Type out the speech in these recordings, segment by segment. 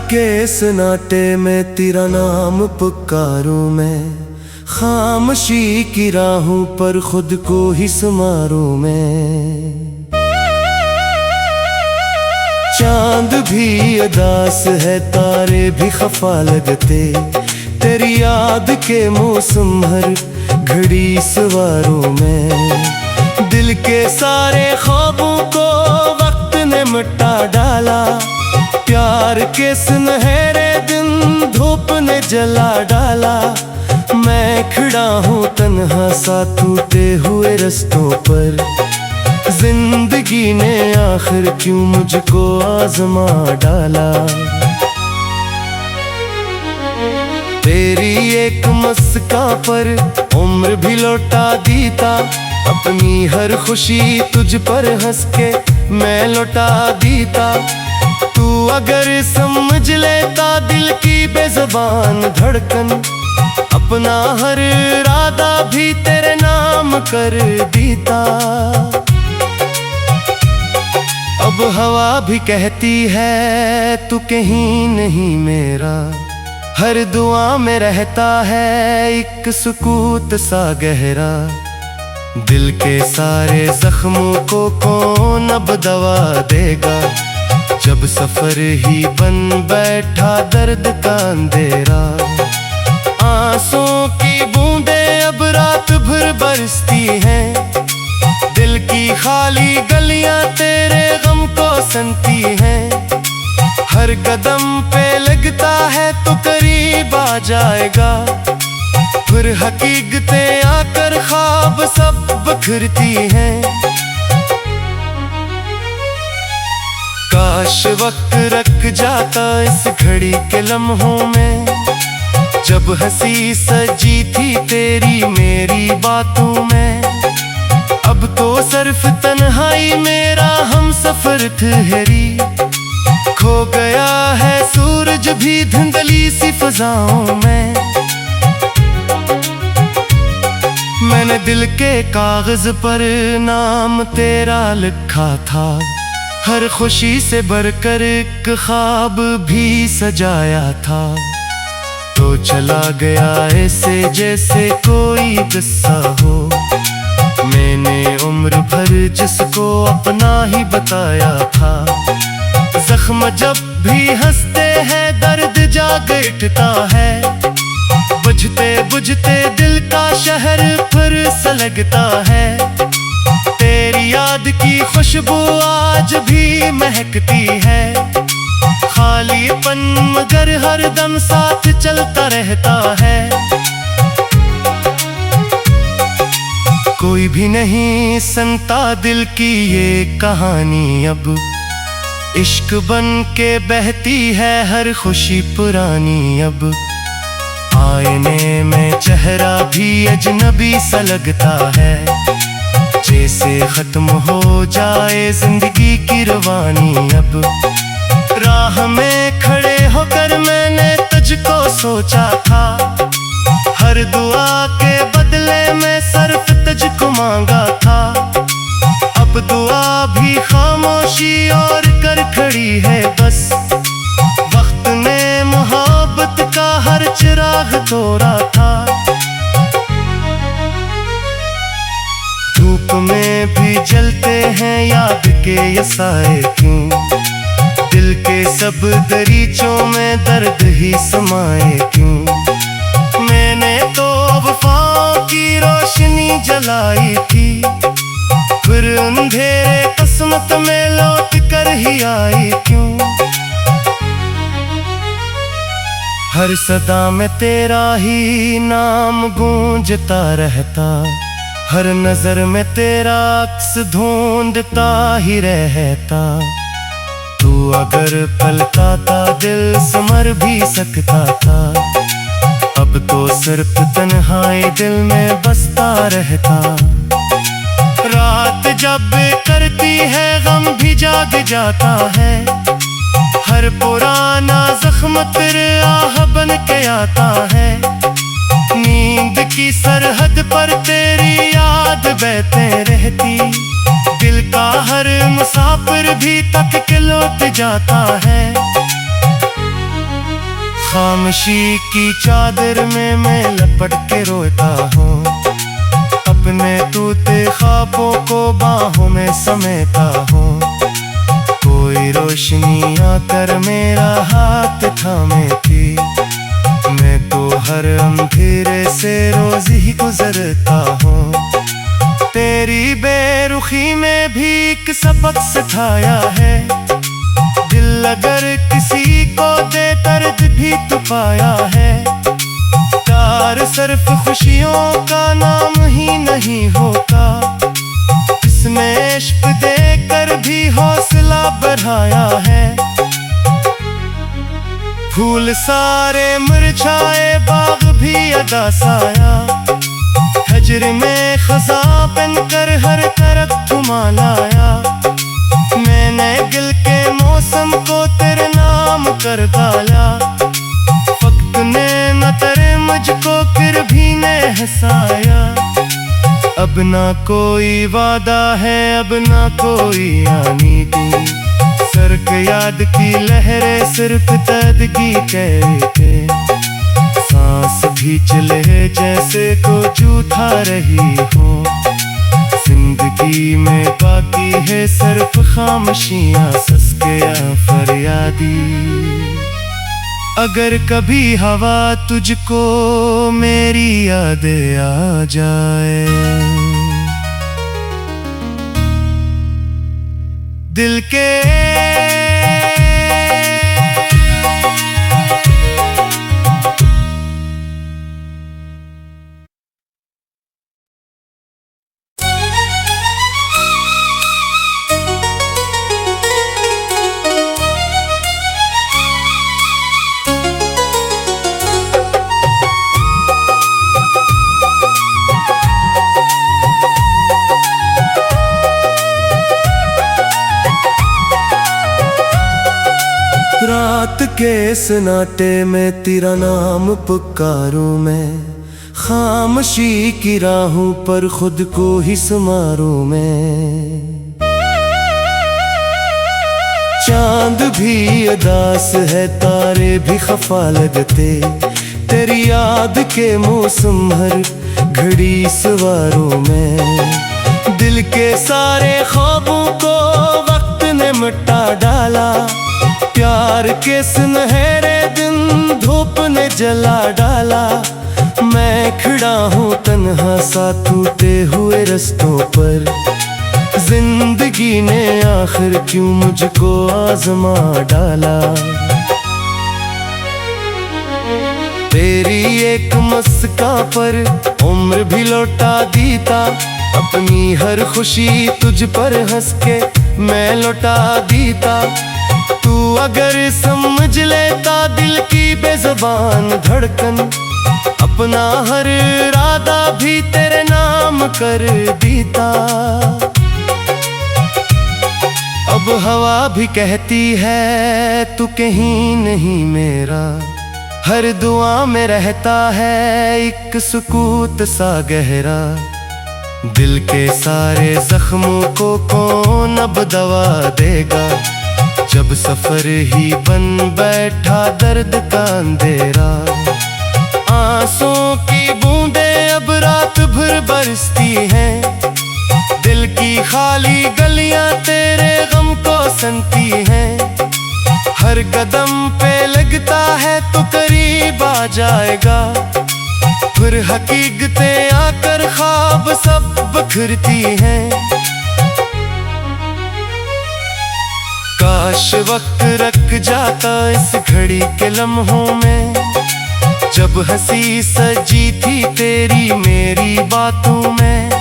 के सन्नाटे में तेरा नाम पुकारूं मैं, खामोशी की राहों पर खुद को ही संवारूं मैं। चांद भी उदास है, तारे भी खफा लगते, तेरी याद के मौसम हर घड़ी सवारूं मैं। दिल के सारे ख्वाबों को वक्त ने मिटा डाला, प्यार के सुनहरे दिन धूप ने जला डाला। मैं खड़ा हूँ तन्हा सा टूटे हुए रास्तों पर, जिंदगी ने आखिर क्यों मुझको आजमा डाला। तेरी एक मुस्कान पर उम्र भी लौटा दीता, अपनी हर खुशी तुझ पर हंस के मैं लौटा दीता। तू अगर समझ लेता दिल की बेज़बान धड़कन, अपना हर इरादा भी तेरे नाम कर देता। अब हवा भी कहती है तू कहीं नहीं मेरा, हर दुआ में रहता है एक सुकूत सा गहरा। दिल के सारे जख्मों को कौन अब दवा देगा, जब सफर ही बन बैठा दर्द का अंधेरा। आंसुओं की बूंदें अब रात भर बरसती हैं, दिल की खाली गलियां तेरे गम को सनती हैं। हर कदम पे लगता है तो करीब आ जाएगा, फिर हकीकतें आकर ख्वाब सब बिखरती हैं। काश वक्त रख जाता इस घड़ी के लम्हों में, जब हंसी सजी थी तेरी मेरी बातों में। अब तो सिर्फ तन्हाई मेरा हम सफर ठहरी, खो गया है सूरज भी धुंधली सी फजाओं में। मैंने दिल के कागज पर नाम तेरा लिखा था, हर खुशी से बढ़कर एक ख्वाब भी सजाया था। तो चला गया ऐसे जैसे कोई किस्सा हो, मैंने उम्र भर जिसको अपना ही बताया था। जख्म जब भी हंसते हैं दर्द जाग उठता है, बुझते बुझते दिल का शहर फिर सलगता है। तेरी याद की खुशबू आज भी महकती है, खालीपन मगर हर दम साथ चलता रहता है। कोई भी नहीं सुनता दिल की ये कहानी अब, इश्क बन के बहती है हर खुशी पुरानी अब। आईने में चेहरा भी अजनबी सा लगता है, जैसे खत्म हो जाए जिंदगी की रवानी अब। राह में खड़े होकर मैंने तुझको सोचा था, हर दुआ के बदले में सिर्फ तुझको मांगा था। अब दुआ भी खामोशी और कर खड़ी है बस, वक्त ने मोहब्बत का हर चिराग तोड़ा था। धूप में भी जलते हैं याद के ये साए क्यों, दिल के सब दरीचों में दर्द ही समाए क्यों। मैंने तो वफाओं की रोशनी जलाई थी, फिर अंधेरे किस्मत में लौट कर ही आई क्यों। हर सदा में तेरा ही नाम गूंजता रहता, हर नजर में तेरा अक्स ढूंढता ही रहता। तू अगर पलटाता दिल समर भी सकता था, अब तो सिर्फ तन्हाई दिल में बसता रहता। रात जब करती है गम भी जाग जाता है, हर पुराना जख्म तेरे आह बन के आता है। नींद की सरहद पर तेरी याद बहते रहती, दिल का हर मुसाफिर भी तक के लौट जाता है। खामोशी की चादर में मैं लपट के रोता हूँ, अपने टूटे ख्वाबों को बाहों में समेटा हूँ। कोई रोशनी आकर मेरा हाथ थामे थी, मैं तो हर अंधेरे से रोज ही गुजरता हूँ। तेरी बेरुखी में भी एक सबक सिखाया है, दिल अगर किसी को दे दर्द भी तो पाया है। प्यार सिर्फ खुशियों का नाम ही नहीं होता, इसने इश्क देकर भी हौसला बढ़ाया है। फूल सारे मुरझाए बाग भी अदा साया, हजर में खज़ां बनकर हर तरफ थमा लाया। मैंने दिल के मौसम को तेरे नाम कर डाला, वक्त ने न तेरे मुझको फिर भी ने हंसाया। अब ना कोई वादा है, अब ना कोई आनी दी, सर्क याद की लहरें सिर्फ तदगी कहते। सांस भी चले जैसे को जूठा रही हो, जिंदगी में बाकी है सिर्फ खामोशियां, सस्के या फरियादी। अगर कभी हवा तुझको मेरी याद आ जाए, दिल के रात के सन्नाटे में तेरा नाम पुकारूं मैं, खामोशी की राहों पर खुद को ही संवारूं मैं। चांद भी उदास है, तारे भी खफा लगते, तेरी याद के मौसम हर घड़ी सवारूं मैं। दिल के सारे ख्वाबों को वक्त ने मिटा डाला, प्यार के सुनहरे दिन धूप ने जला डाला। मैं खड़ा हूँ तन्हा सा टूटे हुए रस्तों पर, जिंदगी ने आखिर क्यों मुझको आजमा डाला। तेरी एक मुस्कान पर उम्र भी लौटा दीता, अपनी हर खुशी तुझ पर हंस के मैं लौटा दीता। तू अगर समझ लेता दिल की बेज़ुबान धड़कन, अपना हर इरादा भी तेरे नाम कर देता। अब हवा भी कहती है तू कहीं नहीं मेरा, हर दुआ में रहता है एक सुकूत सा गहरा। दिल के सारे जख्मों को कौन अब दवा देगा, जब सफर ही बन बैठा दर्द का अंधेरा। आंसुओं की बूंदें अब रात भर बरसती हैं, दिल की खाली गलियां तेरे गम को सनती हैं। हर कदम पे लगता है तो करीब आ जाएगा, फिर हकीकतें आकर ख्वाब सब बिखरती हैं। काश वक्त रख जाता इस घड़ी के लम्हों में, जब हंसी सजी थी तेरी मेरी बातों में।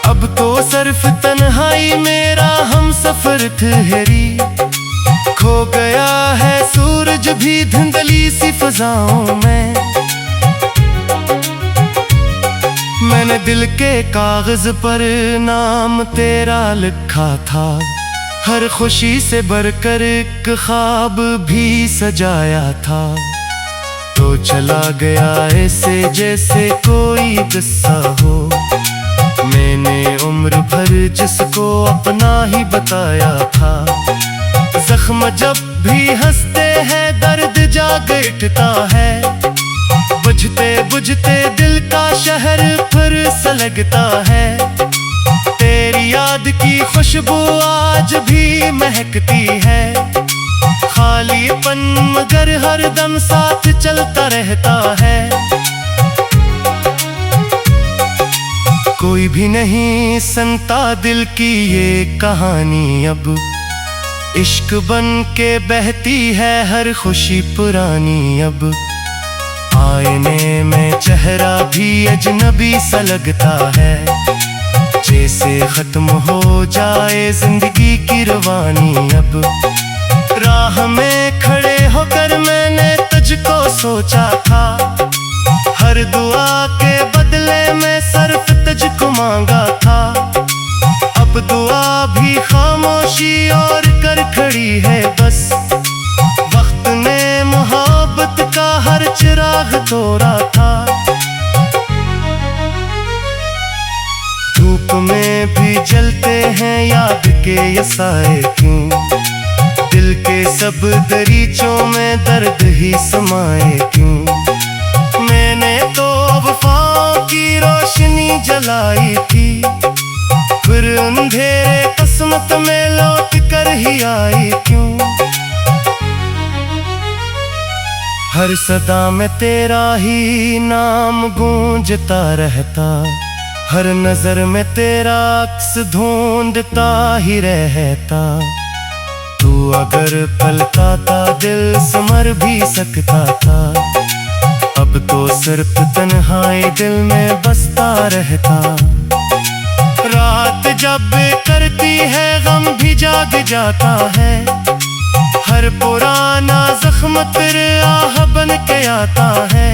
अब तो सिर्फ तन्हाई मेरा हम सफर ठहरी, खो गया है सूरज भी धुंधली सी फजाओं में। मैंने दिल के कागज पर नाम तेरा लिखा था, हर खुशी से बढ़कर एक ख्वाब भी सजाया था। तो चला गया ऐसे जैसे कोई किस्सा हो, मैंने उम्र भर जिसको अपना ही बताया था। जख्म जब भी हंसते हैं दर्द जाग उठता है। बुझते बुझते दिल का शहर फिर सलगता है। तेरी याद की खुशबू आज भी महकती है। खालीपन मगर हर दम साथ चलता रहता है। कोई भी नहीं सुनता दिल की ये कहानी अब। इश्क बन के बहती है हर खुशी पुरानी अब। आईने में चेहरा भी अजनबी सा लगता है। जैसे खत्म हो जाए जिंदगी की रवानी अब। राह में खड़े होकर मैंने तुझको सोचा था। हर दुआ के बदले में सिर्फ तुझको मांगा था। अब दुआ भी खामोशी और कर खड़ी है बस। वक्त ने मोहब्बत का हर चिराग तोड़ा था। धूप में भी जलते हैं याद के ये साए क्यों। दिल के सब दरीचों में दर्द ही समाए क्यों। मैंने तो वफाओं की रोशनी जलाई थी। फिर अंधेरे किस्मत में लौट कर ही आई क्यों। हर सदा में तेरा ही नाम गूंजता रहता। हर नजर में तेरा अक्स ढूंढता ही रहता। तू अगर पलकाता दिल संवर भी सकता था। अब तो सिर्फ तन्हाई दिल में बसता रहता। रात जब करती है गम भी जाग जाता है। हर पुराना जख्म तेरे आह बन के आता है।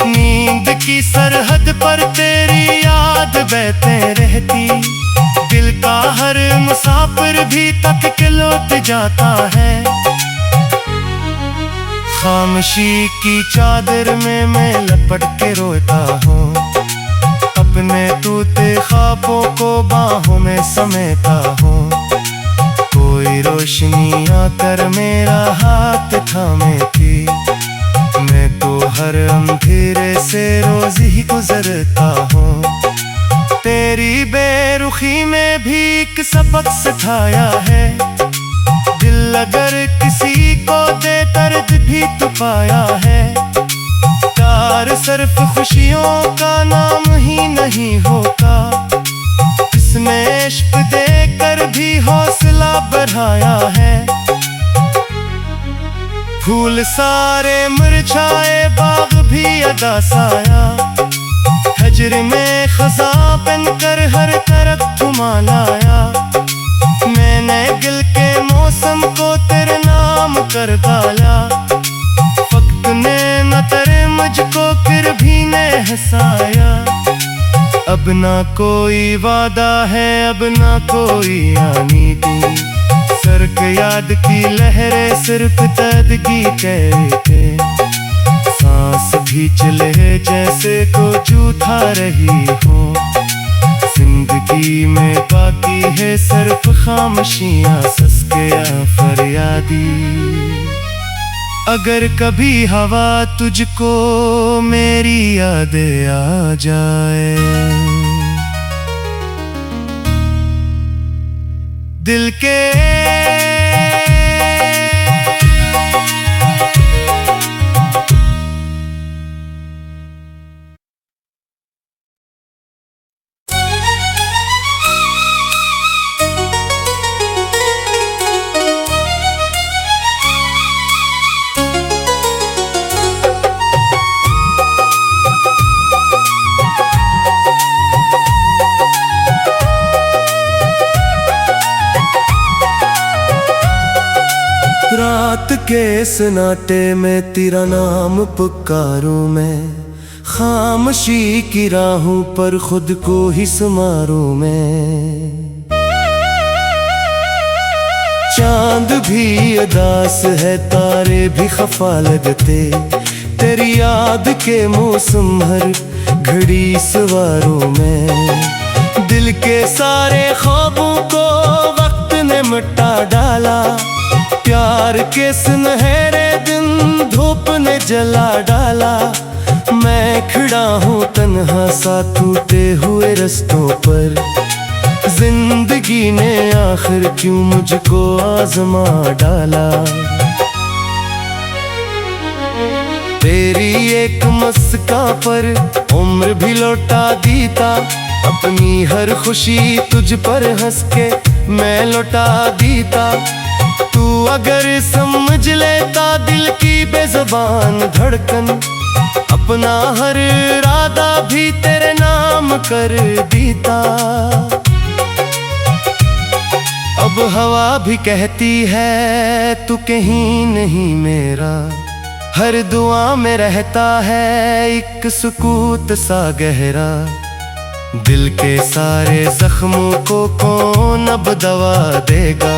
नींद की सरहद पर तेरी याद बहते रहती। दिल का हर मुसाफिर भी तक के लौट जाता है। खामोशी की चादर में मैं लपट के रोता हूँ। अपने टूटे ख्वाबों को बाहों में समेटा हूँ। कोई रोशनी आकर मेरा हाथ थामे थी। मैं तो हर अंधेरे से रोज ही गुजरता हूँ। तेरी बेरुखी में भी एक सबक सिखाया है। दिल अगर किसी को दे दर्द भी तो पाया है। प्यार सिर्फ खुशियों का नाम ही नहीं होता। इसने इश्क देकर भी हौसला बढ़ाया है। फूल सारे मुरझाए बाग भी अदा साया। हजर में खज़ा बनकर हर तरफ थमा लाया। मैंने दिल के मौसम को तेरे नाम कर डाला। वक्त ने न तेरे मुझको फिर भी ने हंसाया। अब ना कोई वादा है अब ना कोई आनी थी। सर्क याद की लहरें सिर्फ तदगी कहते। सांस भी चले जैसे को जूठा रही हो। जिंदगी में बाकी है सिर्फ खामोशियां सस्किया फरियादी। अगर कभी हवा तुझको मेरी याद आ जाए। दिल के रात के सन्नाटे में तेरा नाम पुकारूं मैं। खामोशी की राहों पर खुद को ही संवारूं मैं। चांद भी उदास है तारे भी खफा लगते। तेरी याद के मौसम हर घड़ी सवारूं मैं। दिल के सारे ख्वाबों को वक्त ने मिटा डाला। प्यार के सुनहरे दिन धूप ने जला डाला। मैं खड़ा हूँ तन्हा सा टूटे हुए रस्तों पर। जिंदगी ने आखिर क्यों मुझको आजमा डाला। तेरी एक मुस्कान पर उम्र भी लौटा दीता। अपनी हर खुशी तुझ पर हंस के मैं लौटा दीता। तू अगर समझ लेता दिल की बेज़ुबान धड़कन, अपना हर इरादा भी तेरे नाम कर देता। अब हवा भी कहती है तू कहीं नहीं मेरा। हर दुआ में रहता है एक सुकूत सा गहरा। दिल के सारे जख्मों को कौन अब दवा देगा,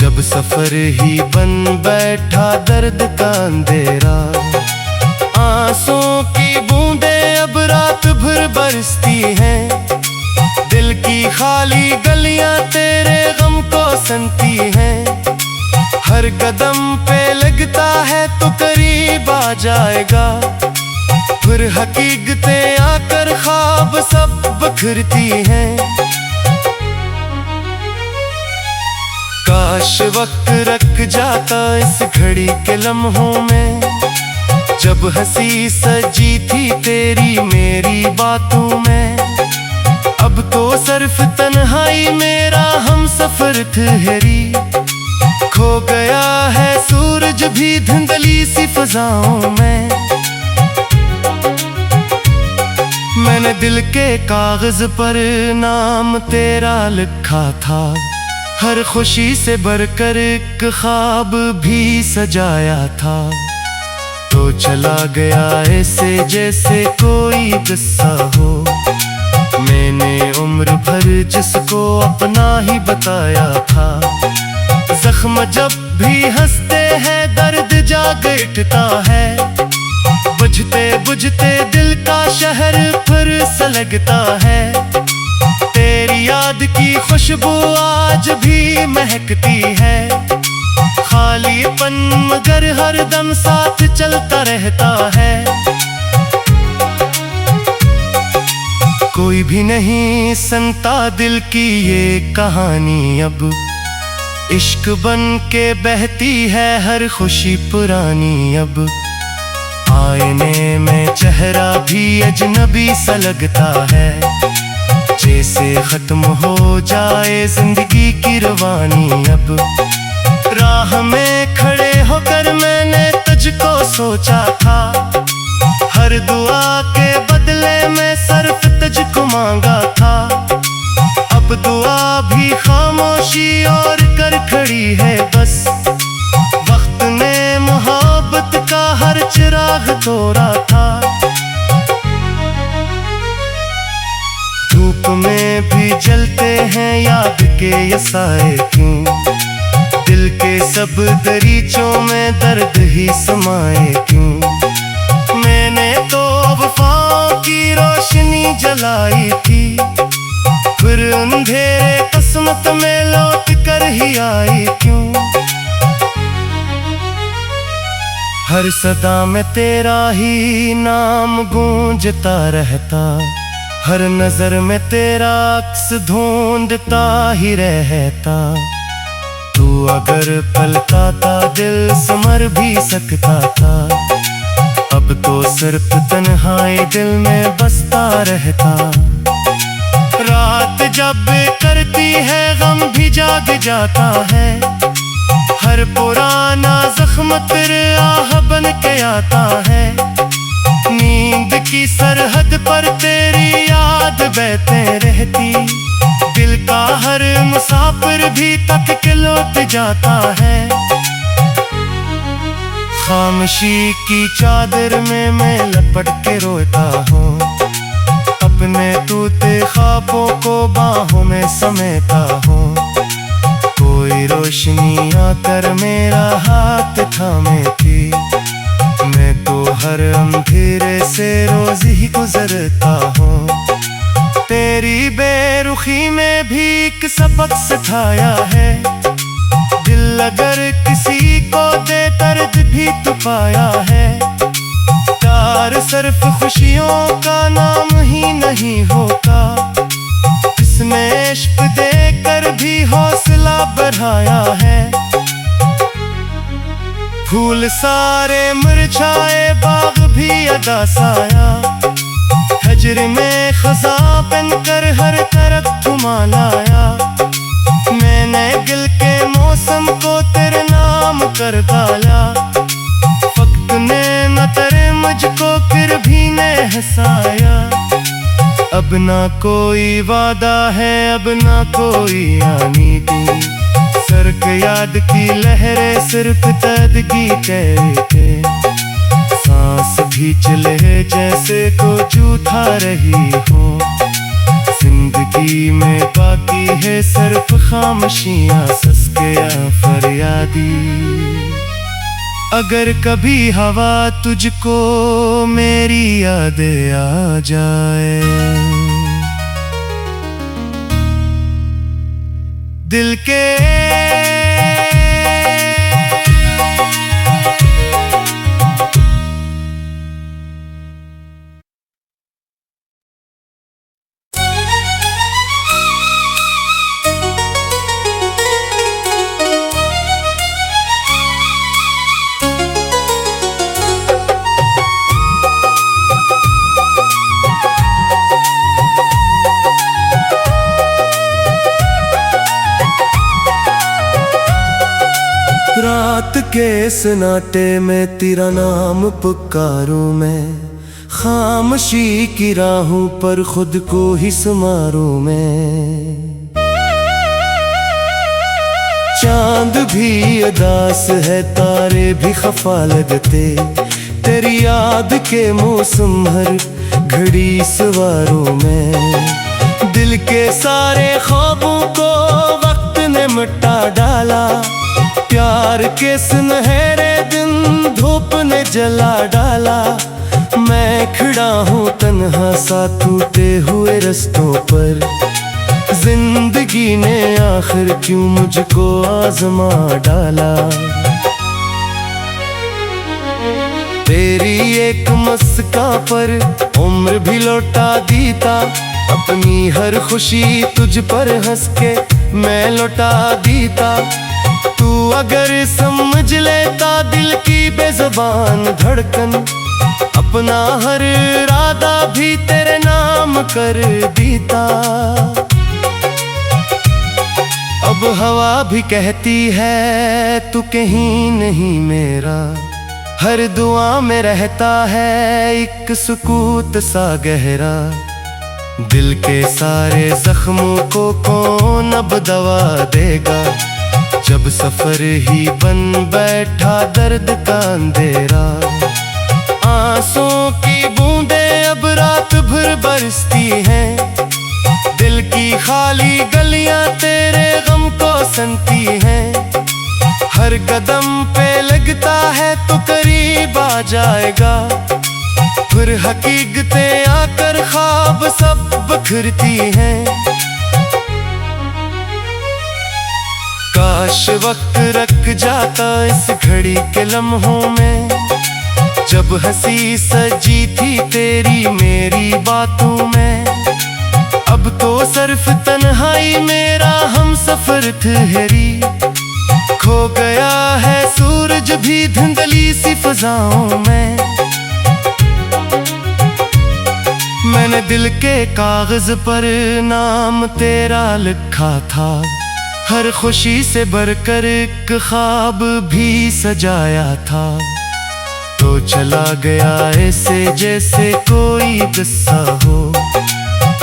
जब सफर ही बन बैठा दर्द का अंधेरा। आंसुओं की बूंदें अब रात भर बरसती हैं। दिल की खाली गलियां तेरे गम को सनती हैं। हर कदम पे लगता है तो करीब आ जाएगा, फिर हकीकतें आकर ख्वाब सब बखरती हैं। काश वक्त रख जाता इस घड़ी के लम्हों में, जब हंसी सजी थी तेरी मेरी बातों में। अब तो सिर्फ तन्हाई मेरा हम सफर ठहरी। खो गया है सूरज भी धुंधली सी फजाओं में। मैंने दिल के कागज पर नाम तेरा लिखा था। हर खुशी से बढ़कर एक ख्वाब भी सजाया था। तो चला गया ऐसे जैसे कोई किस्सा हो। मैंने उम्र भर जिसको अपना ही बताया था। जख्म जब भी हंसते हैं दर्द जाग उठता है। बुझते बुझते दिल का शहर फिर सलगता है। तेरी याद की खुशबू आज भी महकती है। खालीपन मगर हर दम साथ चलता रहता है। कोई भी नहीं सुनता दिल की ये कहानी अब। इश्क बन के बहती है हर खुशी पुरानी अब। आईने में चेहरा भी अजनबी सा लगता है। जैसे खत्म हो जाए जिंदगी की रवानी अब। राह में खड़े होकर मैंने तुझको सोचा था। हर दुआ के बदले में सिर्फ तुझको मांगा था। अब दुआ भी खामोशी और कर खड़ी है बस। वक्त ने मोहब्बत का हर चिराग तोड़ा था। धूप में भी जलते हैं याद के ये साए क्यों। दिल के सब दरीचों में दर्द ही समाए क्यों। मैंने तो वफाओं की रोशनी जलाई थी, फिर अंधेरे किस्मत में लौट कर ही आई क्यों। हर सदा में तेरा ही नाम गूंजता रहता। हर नजर में तेरा अक्स ढूंढता ही रहता। तू अगर पलकाता दिल समर भी सकता था। अब तो सिर्फ तन्हाई दिल में बसता रहता। रात जब करती है गम भी जाग जाता है। हर पुराना जख्म तेरे आह बन के आता है। नींद की सरहद पर तेरी याद बहते रहती। दिल का हर मुसाफिर भी तक के लौट जाता है। खामोशी की चादर में मैं लपट के रोता हूँ। अपने टूटे ख्वाबों को बाहों में समेटा हूँ। कोई रोशनी आकर मेरा हाथ थामे थी। मैं तो हर अंधेरे से रोज ही गुजरता हूँ। तेरी बेरुखी में भी एक सबक सिखाया है। दिल अगर किसी को दे दर्द भी तो पाया है। प्यार सिर्फ खुशियों का नाम ही नहीं होता, इसमें इश्क देकर भी हौसला बढ़ाया है। फूल सारे मुरझाए बाग भी अदा साया, हजर में खज़ां बनकर हर तरफ थमा लाया। मैंने गिल के मौसम को तेरे नाम कर डाला, वक्त ने न तेरे मुझको फिर भी ने हंसाया। अब ना कोई वादा है, अब ना कोई आनी दी, सर्क याद की लहरें सिर्फ तदगी कहते। सांस भी चले जैसे को जूठा रही हो, जिंदगी में बाकी है सिर्फ खामोशियां सस्के या फरियादी। अगर कभी हवा तुझको मेरी याद आ जाए, दिल के रात के सन्नाटे में तेरा नाम पुकारूं मैं, खामोशी की राहों पर खुद को ही संवारूं मैं। चांद भी उदास है, तारे भी खफा लगते, तेरी याद के मौसम हर घड़ी सवारूं मैं। दिल के सारे ख्वाबों को वक्त ने मिटा डाला, प्यार के सुनहरे दिन धूप ने जला डाला। मैं खड़ा हूँ तन्हा सा टूटे हुए रस्तों पर, जिंदगी ने आखिर क्यों मुझको आजमा डाला। तेरी एक मुस्कान पर उम्र भी लौटा दीता, अपनी हर खुशी तुझ पर हंस के मैं लौटा दीता। तू अगर समझ लेता दिल की बेज़ुबान धड़कन, अपना हर इरादा भी तेरे नाम कर देता। अब हवा भी कहती है तू कहीं नहीं मेरा, हर दुआ में रहता है एक सुकूत सा गहरा। दिल के सारे जख्मों को कौन अब दवा देगा, जब सफर ही बन बैठा दर्द का अंधेरा। आंसुओं की बूंदें अब रात भर बरसती हैं, दिल की खाली गलियां तेरे गम को सनती हैं। हर कदम पे लगता है तो करीब आ जाएगा, फिर हकीकतें आकर ख्वाब सब बिखरती हैं। काश वक्त रख जाता इस घड़ी के लम्हों में, जब हंसी सजी थी तेरी मेरी बातों में। अब तो सिर्फ तन्हाई मेरा हम सफर ठहरी, खो गया है सूरज भी धुंधली सी फजाओं में। मैंने दिल के कागज पर नाम तेरा लिखा था, हर खुशी से बढ़कर एक ख्वाब भी सजाया था। तो चला गया ऐसे जैसे कोई किस्सा हो,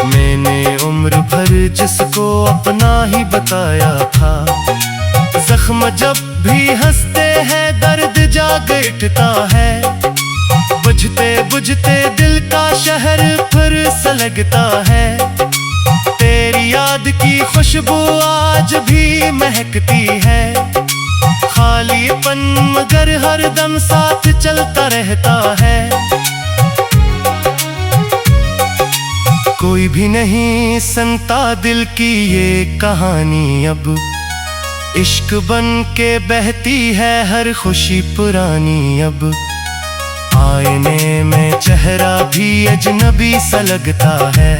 मैंने उम्र भर जिसको अपना ही बताया था। जख्म जब भी हंसते हैं दर्द जाग उठता है, बुझते बुझते दिल का शहर फिर सलगता है। तेरी याद की खुशबू आज भी महकती है, खालीपन मगर हर दम साथ चलता रहता है। कोई भी नहीं सुनता दिल की ये कहानी अब, इश्क बन के बहती है हर खुशी पुरानी। अब आईने में चेहरा भी अजनबी सा लगता है,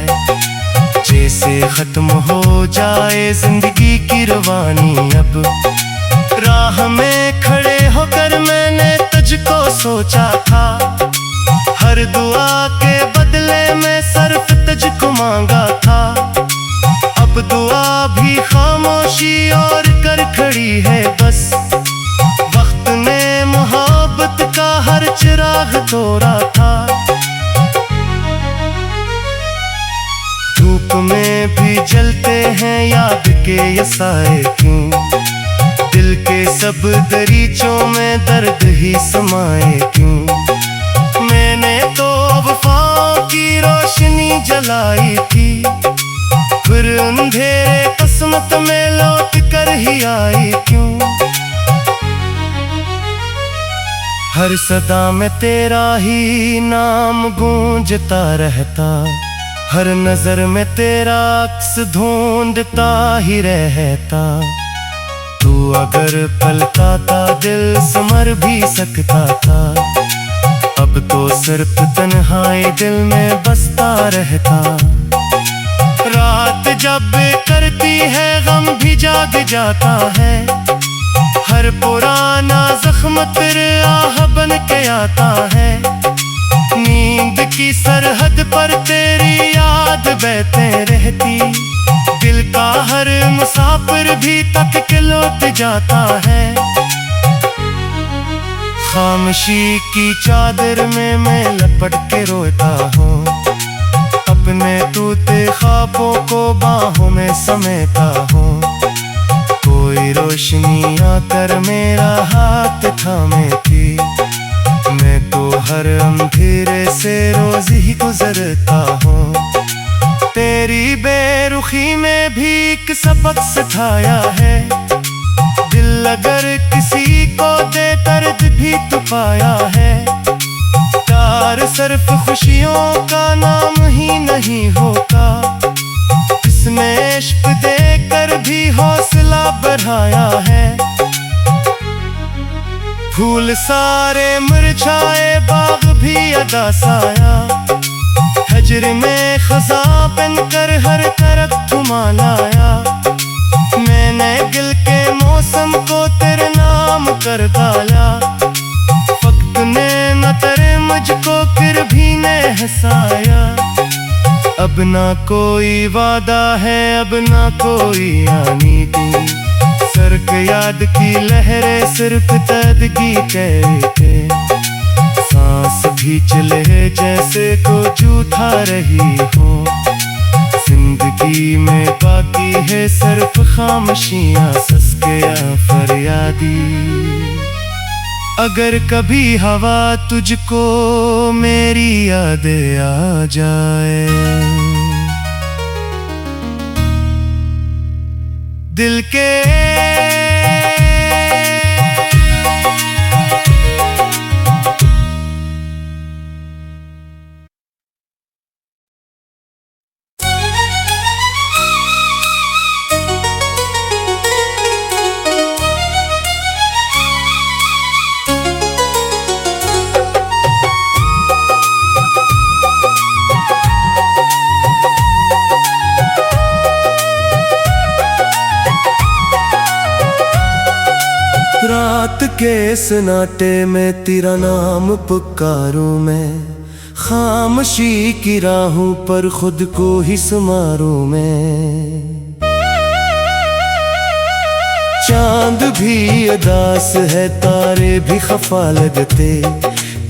जैसे खत्म हो जाए जिंदगी की रवानी। अब राह में खड़े होकर मैंने तुझको सोचा था, हर दुआ के बदले में सिर्फ तुझको मांगा था। अब दुआ भी खामोशी और कर खड़ी है बस, वक्त ने मोहब्बत का हर चिराग तोड़ा था। धूप में भी जलते हैं याद के ये साए क्यों, दिल के सब दरीचों में दर्द ही समाए क्यों। मैंने तो वफाओं की रोशनी जलाई थी, फिर अंधेरे किस्मत में लौट कर ही आई क्यों। हर सदा में तेरा ही नाम गूंजता रहता, हर नजर में तेरा अक्स ढूंढता ही रहता। तू अगर पलता था दिल संवर भी सकता था, अब तो सिर्फ तन्हाई दिल में बसता रहता। रात जब करती है गम भी जाग जाता है, हर पुराना जख्म तेरे आह बन के आता है। नींद की सरहद पर तेरी याद बहते रहती, दिल का हर मुसाफिर भी तक के लौट जाता है। खामोशी की चादर में मैं लपट के रोता हूँ, अपने टूटे ख्वाबों को बाहों में समेटा हूँ। कोई रोशनी आकर मेरा हाथ थामे थी, मैं तो हर अंधेरे से रोज ही गुजरता हूँ। तेरी बेरुखी में भी एक सबक सिखाया है, दिल अगर किसी को दे दर्द भी तो पाया है। प्यार सिर्फ खुशियों का नाम ही नहीं होता, इसने इश्क देकर भी हौसला बढ़ाया है। फूल सारे मुरझाए बाग भी अदा साया, हजर में खज़ां बनकर हर तरफ थमा लाया। मैंने दिल के मौसम को तेरे नाम कर डाला, वक्त ने न तेरे मुझको फिर भी ने हंसाया। अब ना कोई वादा है, अब ना कोई आनी थी, सर्क याद की लहरें सिर्फ तदगी कहते। सांस भी चले जैसे को जूठा रही हो, जिंदगी में बाकी है सिर्फ खामोशियां सस्के या फरियादी। अगर कभी हवा तुझको मेरी याद आ जाए, दिल के रात के सन्नाटे में तेरा नाम पुकारूं मैं, खामोशी की राहों पर खुद को ही संवारूं मैं। चांद भी उदास है, तारे भी खफा लगते,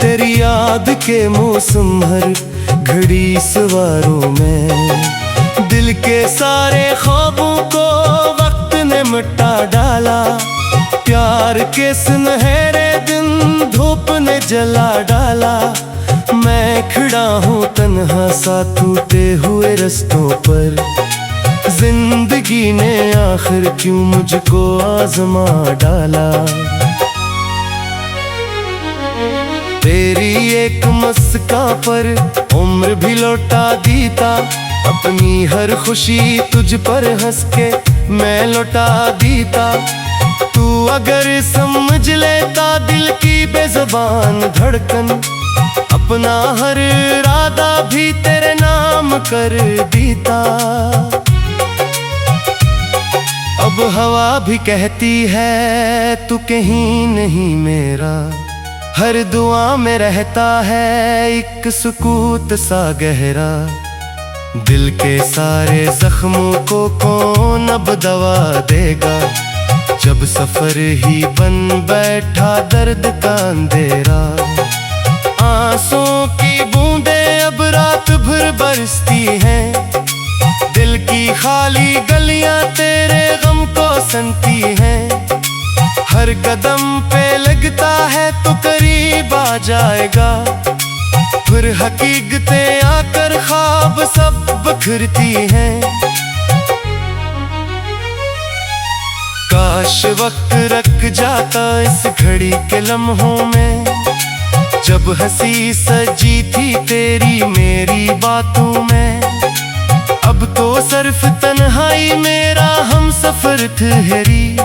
तेरी याद के मौसम हर घड़ी सवारूं मैं। दिल के सारे ख्वाबों को वक्त ने मिटा डाला, प्यार के सुनहरे दिन धूप ने जला डाला। मैं खड़ा हूँ तन्हा सा टूटे हुए रास्तों पर, जिंदगी ने आखिर क्यों मुझको आजमा डाला। तेरी एक मुस्कान पर उम्र भी लौटा देता, अपनी हर खुशी तुझ पर हंस के मैं लौटा देता। तू अगर समझ लेता दिल की बेज़ुबान धड़कन, अपना हर इरादा भी तेरे नाम कर देता। अब हवा भी कहती है तू कहीं नहीं मेरा, हर दुआ में रहता है एक सुकूत सा गहरा। दिल के सारे जख्मों को कौन अब दवा देगा, जब सफर ही बन बैठा दर्द का अंधेरा। आंसुओं की बूंदें अब रात भर बरसती हैं, दिल की खाली गलियां तेरे गम को सनती हैं। हर कदम पे लगता है तो करीब आ जाएगा, फिर हकीकतें आकर ख्वाब सब बिखरती हैं। काश वक्त रख जाता इस घड़ी के लम्हों में, जब हंसी सजी थी तेरी मेरी बातों में। अब तो सिर्फ तन्हाई मेरा हम सफर ठहरी,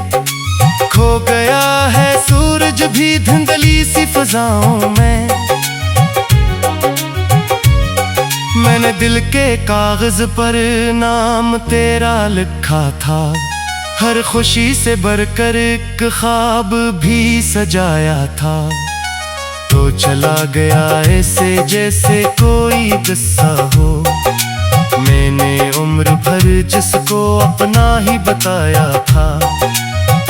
खो गया है सूरज भी धुंधली सी फजाओं में। मैंने दिल के कागज पर नाम तेरा लिखा था, हर खुशी से बढ़कर एक ख्वाब भी सजाया था। तो चला गया ऐसे जैसे कोई किस्सा हो, मैंने उम्र भर जिसको अपना ही बताया था।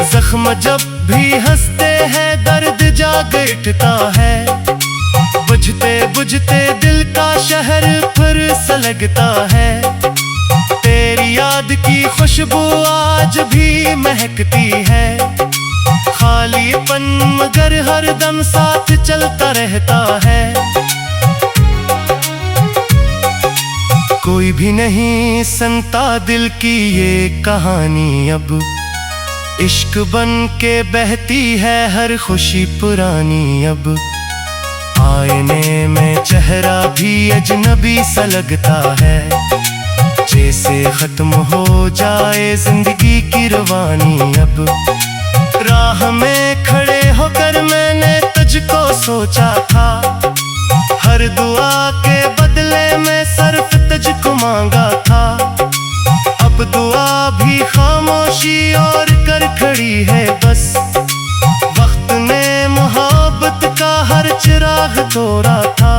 जख्म जब भी हंसते हैं दर्द जाग उठता है, बुझते बुझते दिल का शहर फिर सलगता है। तेरी याद की खुशबू आज भी महकती है, खालीपन मगर हर दम साथ चलता रहता है। कोई भी नहीं सुनता दिल की ये कहानी अब, इश्क बन के बहती है हर खुशी पुरानी अब। आईने में चेहरा भी अजनबी सा लगता है, जैसे खत्म हो जाए जिंदगी की रवानी अब। राह में खड़े होकर मैंने तुझको सोचा था, हर दुआ के बदले में सिर्फ तुझको मांगा था। अब दुआ भी खामोशी और कर खड़ी है बस, वक्त ने मोहब्बत का हर चिराग तोड़ा था।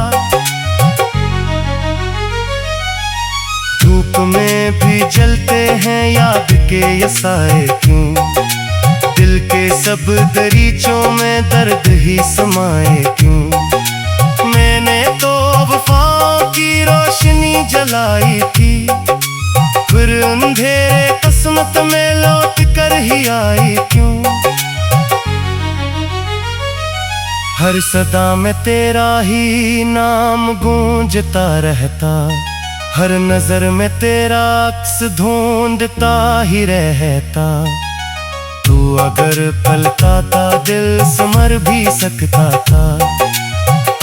धूप में भी जलते हैं याद के ये साए क्यों, दिल के सब दरीचों में दर्द ही समाए क्यों। मैंने तो वफाओं की रोशनी जलाई थी, फिर अंधेरे किस्मत में लौट कर ही आई क्यों। हर सदा में तेरा ही नाम गूंजता रहता, हर नजर में तेरा अक्स ढूंढता ही रहता। तू अगर पलता था दिल संवर भी सकता था,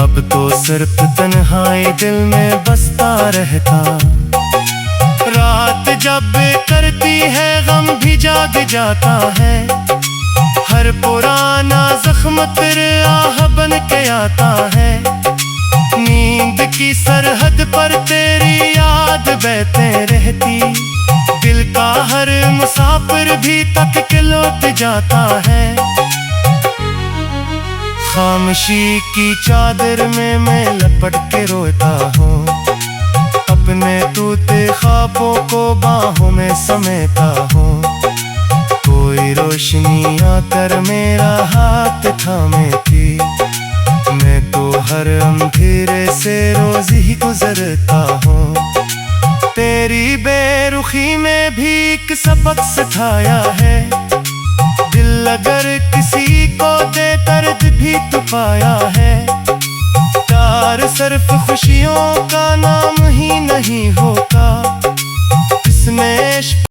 अब तो सिर्फ तन्हाई दिल में बसता रहता। रात जब करती है गम भी जाग जाता है, हर पुराना जख्म तेरे आह बन के आता है। नींद की सरहद पर तेरी याद बहते रहती, दिल का हर मुसाफिर भी तक के लौट जाता है। खामोशी की चादर में मैं लपट के रोता हूँ, अपने टूटे ख्वाबों को बाहों में समेटा हूँ। कोई रोशनी आकर मेरा हाथ थामे थी, मैं तो हर अंधेरे से रोज ही गुजरता हूँ। तेरी बेरुखी में भी एक सबक सिखाया है, दिल अगर किसी को दे दर्द भी तो पाया है। प्यार सिर्फ खुशियों का नाम ही नहीं होता, इसमें